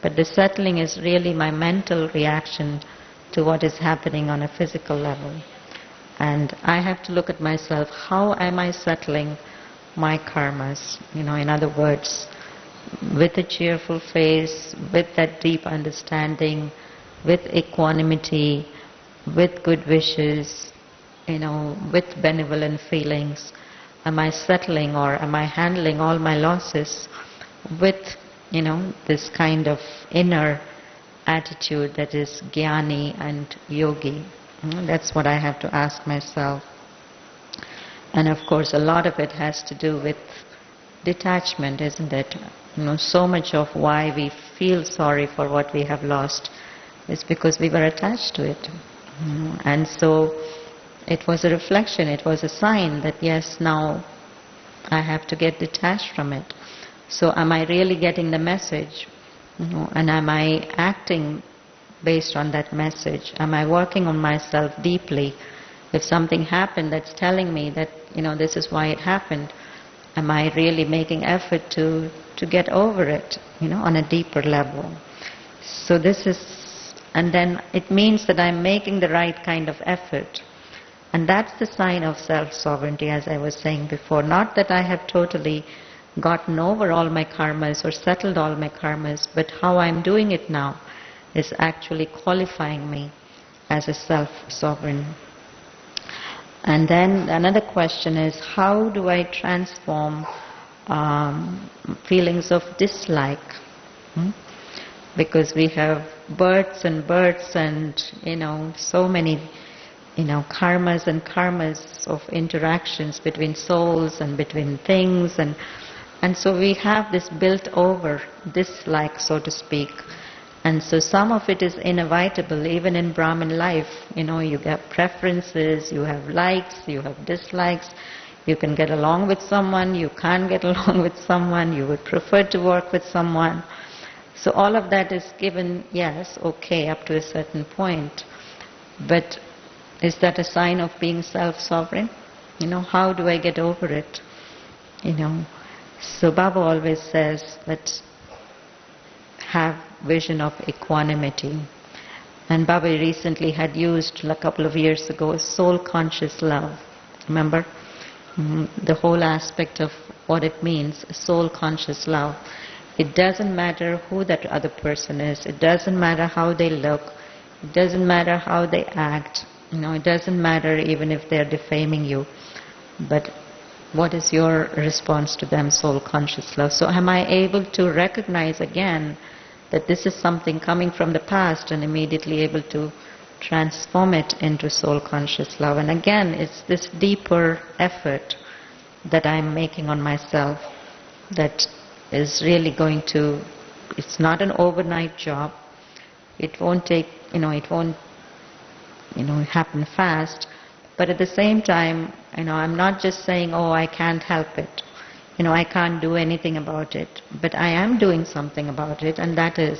[SPEAKER 1] But the settling is really my mental reaction to what is happening on a physical level. And I have to look at myself, how am I settling my karmas? In other words, with a cheerful face, with that deep understanding, with equanimity, with good wishes, with benevolent feelings. Am I settling, or am I handling all my losses with, this kind of inner attitude that is jnani and yogi? That's what I have to ask myself. And of course, a lot of it has to do with detachment, isn't it? So much of why we feel sorry for what we have lost is because we were attached to it. And so it was a reflection, it was a sign that yes, now I have to get detached from it. So am I really getting the message? And am I acting based on that message? Am I working on myself deeply? If something happened that's telling me that, this is why it happened, am I really making effort to get over it, on a deeper level? So this is, and then it means that I'm making the right kind of effort. And that's the sign of self-sovereignty, as I was saying before. Not that I have totally gotten over all my karmas or settled all my karmas, but how I'm doing it now is actually qualifying me as a self-sovereign. And then another question is, how do I transform feelings of dislike? Because we have births and so many, karmas and karmas of interactions between souls and between things, and so we have this built over dislike, so to speak. And so some of it is inevitable, even in Brahmin life. You get preferences, you have likes, you have dislikes. You can get along with someone, you can't get along with someone, you would prefer to work with someone. So all of that is given, yes, okay, up to a certain point. But is that a sign of being self-sovereign? How do I get over it? So Baba always says that have vision of equanimity. And Baba recently had used, a couple of years ago, soul-conscious love. Remember? The whole aspect of what it means, soul-conscious love. It doesn't matter who that other person is. It doesn't matter how they look. It doesn't matter how they act. It doesn't matter even if they're defaming you. But what is your response to them, soul-conscious love? So am I able to recognize again that this is something coming from the past and immediately able to transform it into soul-conscious love? And again, it's this deeper effort that I'm making on myself that is really going to, it's not an overnight job. It won't take, it won't, happen fast. But at the same time, I'm not just saying, oh, I can't help it. I can't do anything about it. But I am doing something about it, and that is,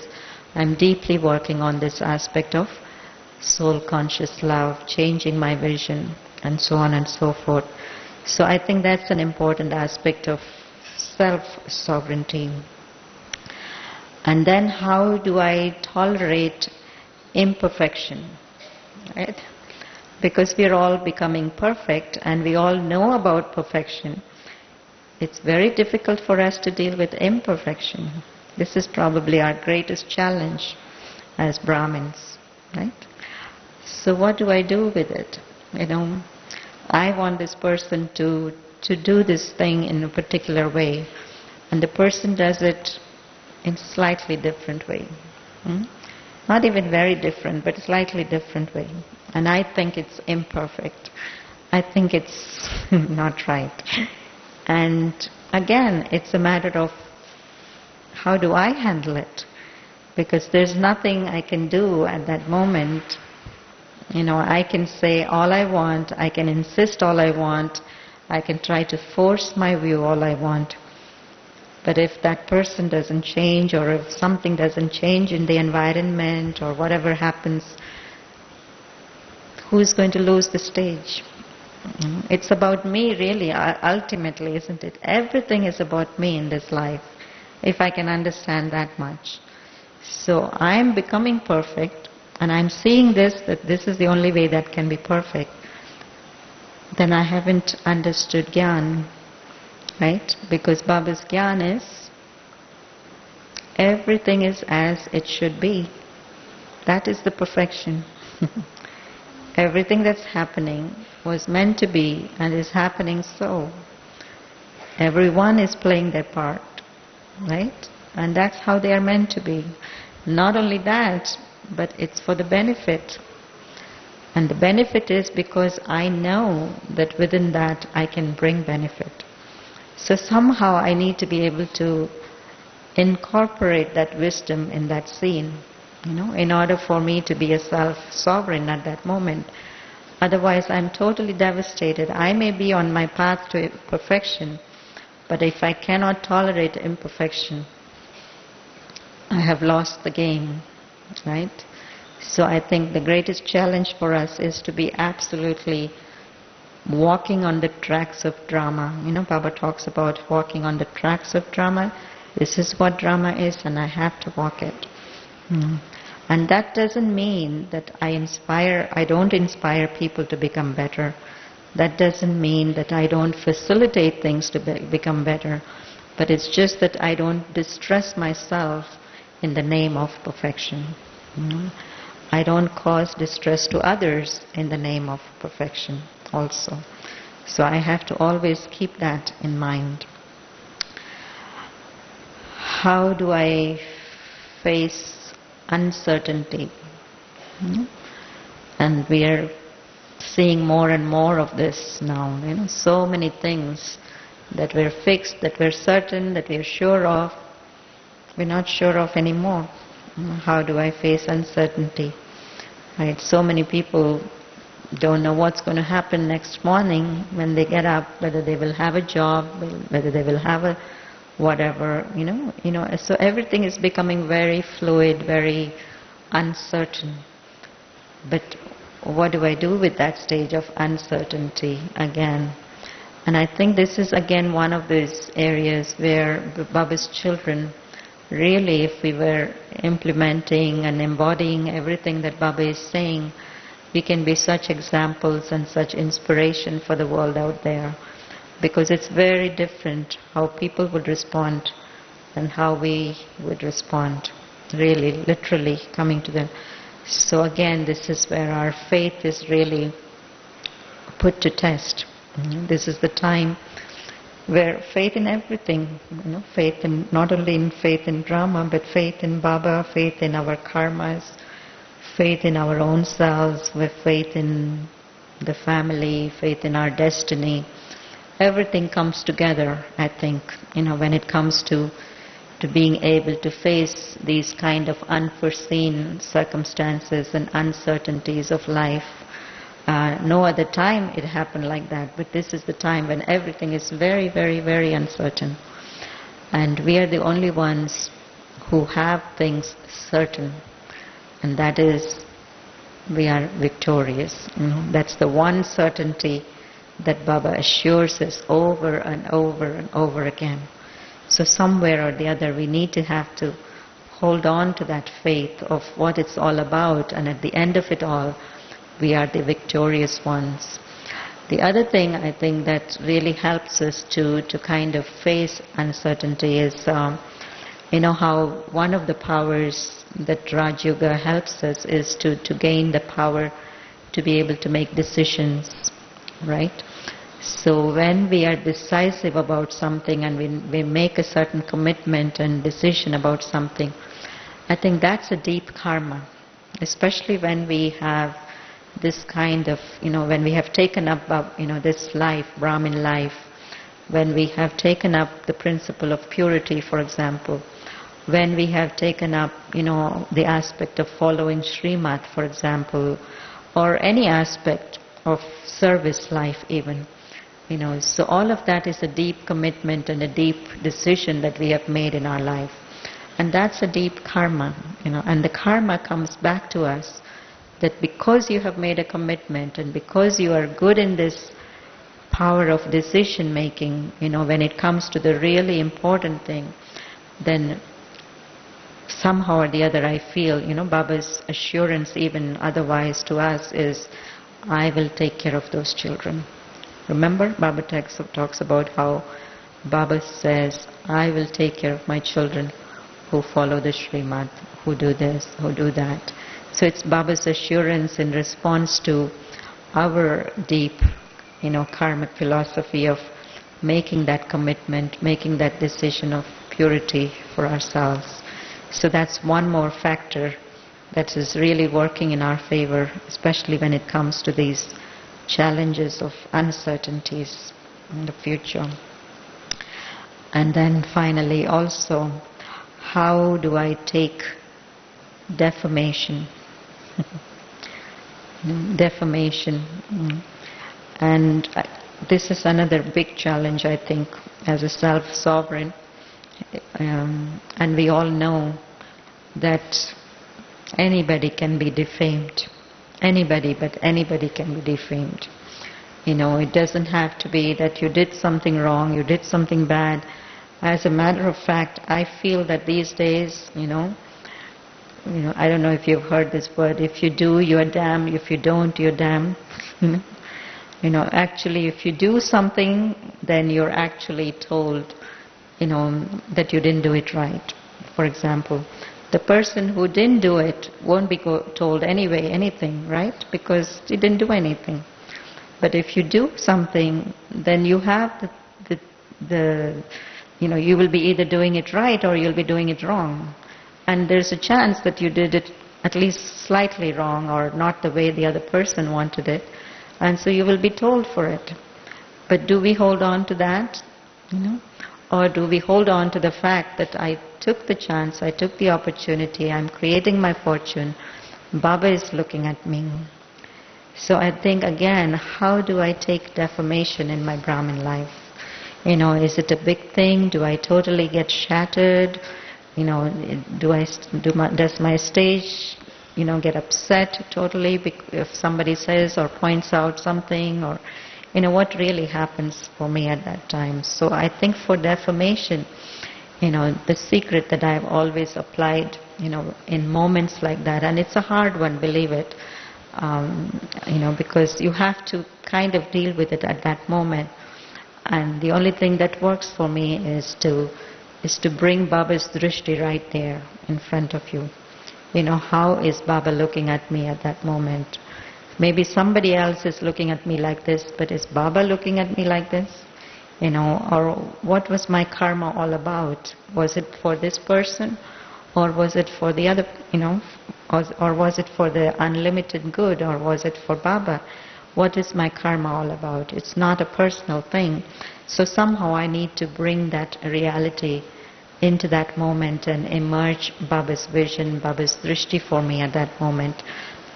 [SPEAKER 1] I'm deeply working on this aspect of soul-conscious love, changing my vision, and so on and so forth. So I think that's an important aspect of self-sovereignty. And then how do I tolerate imperfection? Right? Because we're all becoming perfect and we all know about perfection. It's very difficult for us to deal with imperfection. This is probably our greatest challenge as Brahmins, right? So what do I do with it? I want this person to do this thing in a particular way, and the person does it in slightly different way. Not even very different, but slightly different way. And I think it's imperfect. I think it's not right. And again, it's a matter of how do I handle it? Because there's nothing I can do at that moment. I can say all I want, I can insist all I want, I can try to force my view all I want. But if that person doesn't change, or if something doesn't change in the environment, or whatever happens, who's going to lose the stage? It's about me really, ultimately, isn't it? Everything is about me in this life, if I can understand that much. So I am becoming perfect, and I'm seeing this, that this is the only way that can be perfect. Then I haven't understood Gyan, right? Because Baba's Gyan is, everything is as it should be. That is the perfection. Everything that's happening was meant to be and is happening so. Everyone is playing their part, right? And that's how they are meant to be. Not only that, but it's for the benefit. And the benefit is because I know that within that I can bring benefit. So somehow I need to be able to incorporate that wisdom in that scene, in order for me to be a self-sovereign at that moment. Otherwise I'm totally devastated. I may be on my path to perfection, but if I cannot tolerate imperfection, I have lost the game, right? So I think the greatest challenge for us is to be absolutely walking on the tracks of drama. Baba talks about walking on the tracks of drama. This is what drama is, and I have to walk it. And that doesn't mean that I don't inspire people to become better. That doesn't mean that I don't facilitate things to become better. But it's just that I don't distress myself in the name of perfection. I don't cause distress to others in the name of perfection also. So I have to always keep that in mind. How do I face uncertainty? And we are seeing more and more of this now. So many things that we're fixed, that we're certain, that we're sure of, we're not sure of anymore. How do I face uncertainty? Right? So many people don't know what's going to happen next morning when they get up, whether they will have a job, whether they will have a whatever, So everything is becoming very fluid, very uncertain. But what do I do with that stage of uncertainty again? And I think this is again one of those areas where Baba's children, really, if we were implementing and embodying everything that Baba is saying, we can be such examples and such inspiration for the world out there. Because it's very different how people would respond and how we would respond, really, literally coming to them. So again, this is where our faith is really put to test. This is the time where faith in everything, faith in, not only in faith in Brahma, but faith in Baba, faith in our karmas, faith in our own selves, with faith in the family, faith in our destiny. Everything comes together, I think, when it comes to being able to face these kind of unforeseen circumstances and uncertainties of life. No other time it happened like that, but this is the time when everything is very, very, very uncertain. And we are the only ones who have things certain, and that is we are victorious. That's the one certainty that Baba assures us over and over and over again. So somewhere or the other we need to have to hold on to that faith of what it's all about, and at the end of it all, we are the victorious ones. The other thing I think that really helps us to kind of face uncertainty is, how one of the powers that Rajyoga helps us is to gain the power to be able to make decisions, right? So when we are decisive about something and we make a certain commitment and decision about something, I think that's a deep karma, especially when we have this kind of, when we have taken up, this life, Brahmin life, when we have taken up the principle of purity, for example, when we have taken up, the aspect of following Srimad, for example, or any aspect of service life even, so all of that is a deep commitment and a deep decision that we have made in our life. And that's a deep karma, and the karma comes back to us that because you have made a commitment and because you are good in this power of decision making, when it comes to the really important thing, then somehow or the other I feel, Baba's assurance even otherwise to us is, I will take care of those children. Remember, Baba talks about how Baba says, I will take care of my children who follow the Srimad, who do this, who do that. So it's Baba's assurance in response to our deep, karmic philosophy of making that commitment, making that decision of purity for ourselves. So that's one more factor that is really working in our favor, especially when it comes to these challenges of uncertainties in the future. And then finally also, how do I take defamation? Defamation. And this is another big challenge, I think, as a self-sovereign. And we all know that anybody can be defamed. Anybody, but anybody can be defamed. It doesn't have to be that you did something wrong, you did something bad. As a matter of fact, I feel that these days, I don't know if you've heard this word, if you do, you're damned, if you don't, you're damned. Actually, if you do something, then you're actually told, that you didn't do it right. For example, the person who didn't do it won't be told anyway anything, right? Because he didn't do anything. But if you do something, then you have you will be either doing it right or you'll be doing it wrong. And there's a chance that you did it at least slightly wrong or not the way the other person wanted it. And so you will be told for it. But do we hold on to that? Or do we hold on to the fact that I took the chance, I took the opportunity, I'm creating my fortune, Baba is looking at me. So I think again, how do I take defamation in my Brahmin life? Is it a big thing? Do I totally get shattered? Does my stage get upset totally if somebody says or points out something, or what really happens for me at that time. So I think for defamation, the secret that I've always applied, in moments like that, and it's a hard one, believe it, because you have to kind of deal with it at that moment. And the only thing that works for me is to bring Baba's drishti right there in front of you. How is Baba looking at me at that moment? Maybe somebody else is looking at me like this, but is Baba looking at me like this? Or what was my karma all about? Was it for this person? Or was it for the other, or was it for the unlimited good? Or was it for Baba? What is my karma all about? It's not a personal thing. So somehow I need to bring that reality into that moment and emerge Baba's vision, Baba's drishti for me at that moment.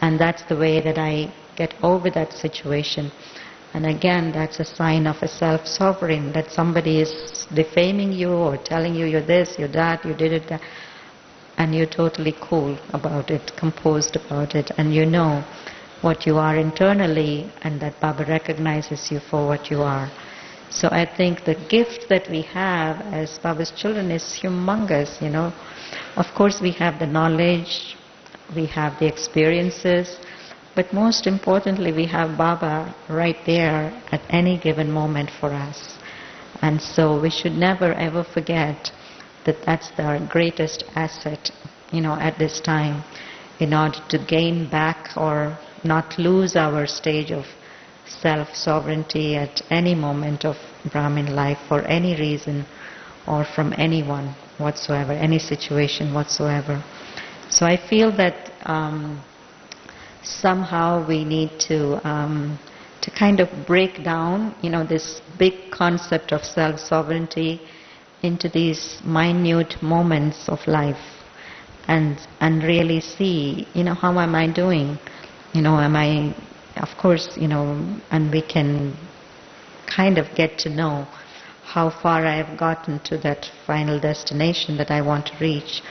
[SPEAKER 1] And that's the way that I get over that situation. And again, that's a sign of a self-sovereign, that somebody is defaming you or telling you you're this, you're that, you did it, that, and you're totally cool about it, composed about it, and you know what you are internally, and that Baba recognizes you for what you are. So I think the gift that we have as Baba's children is humongous, Of course we have the knowledge, we have the experiences, but most importantly we have Baba right there at any given moment for us. And so we should never ever forget that that's our greatest asset, at this time, in order to gain back or not lose our stage of self-sovereignty at any moment of Brahmin life for any reason or from anyone whatsoever, any situation whatsoever. So I feel that somehow we need to kind of break down, this big concept of self-sovereignty into these minute moments of life, and really see, how am I doing? Am I, of course, and we can kind of get to know how far I have gotten to that final destination that I want to reach.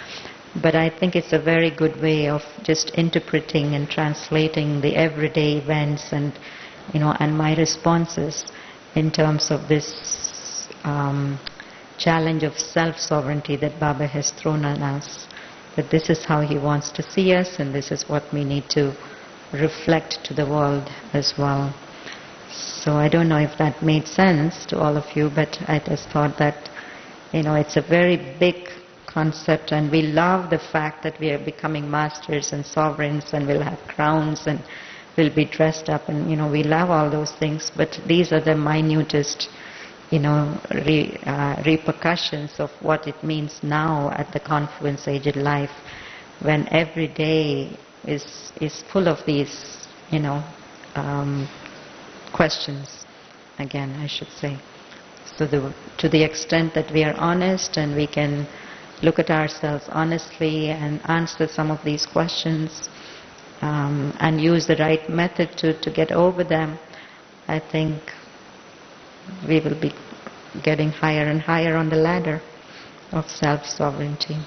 [SPEAKER 1] But I think it's a very good way of just interpreting and translating the everyday events and my responses in terms of this challenge of self-sovereignty that Baba has thrown on us. That this is how he wants to see us, and this is what we need to reflect to the world as well. So I don't know if that made sense to all of you, but I just thought that, it's a very big concept, and we love the fact that we are becoming masters and sovereigns, and we'll have crowns and we'll be dressed up, and we love all those things, but these are the minutest repercussions of what it means now at the confluence-aged life, when every day is full of these questions, again I should say. So to the extent that we are honest and we can look at ourselves honestly and answer some of these questions, and use the right method to get over them, I think we will be getting higher and higher on the ladder of self-sovereignty.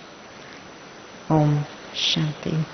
[SPEAKER 1] Om Shanti.